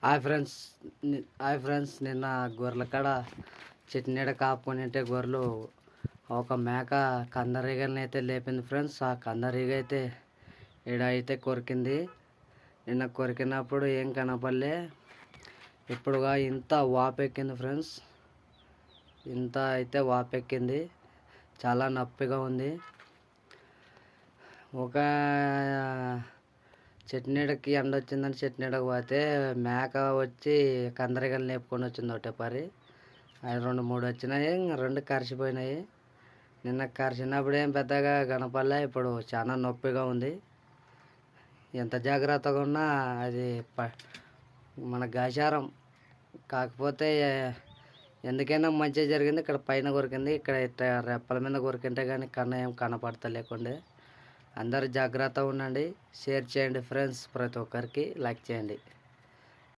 Hi friends నిన్న గొర్రెల కాడ చెట్టు నీడ కాపుకొని ఉంటే గొర్రెలు ఒక మేక కందరీగల్ని అయితే లేపింది ఫ్రెండ్స్. ఆ కందరీగ అయితే అయితే కొరికింది. నిన్న కొరికినప్పుడు ఏం కనపడలే, ఇప్పుడుగా ఇంత వాపెక్కింది ఫ్రెండ్స్. ఇంత అయితే వాపెక్కింది, చాలా నొప్పిగా ఉంది. ఒక చెట్టు నీడకి ఎండ వచ్చిందని చెట్టు నీడకు పోతే మేక వచ్చి కందరీగలు లేపుకొని వచ్చింది ఒకటే పరి. అవి 2-3 వచ్చినాయి, 2 కరిచిపోయినాయి. నిన్న కరిచినప్పుడు ఏం పెద్దగా కనపడలే, ఇప్పుడు చాలా నొప్పిగా ఉంది. ఎంత జాగ్రత్తగా ఉన్నా అది మన గాచారం. కాకపోతే ఎందుకైనా మంచిగా జరిగింది. ఇక్కడ పైన కొరికింది, ఇక్కడ రెప్పల మీద కొరికింటే కానీ కన్న ఏం కనపడతలేకుండే. అందరూ జాగ్రత్తగా ఉండండి. షేర్ చేయండి ఫ్రెండ్స్, ప్రతి ఒక్కరికి లైక్ చేయండి.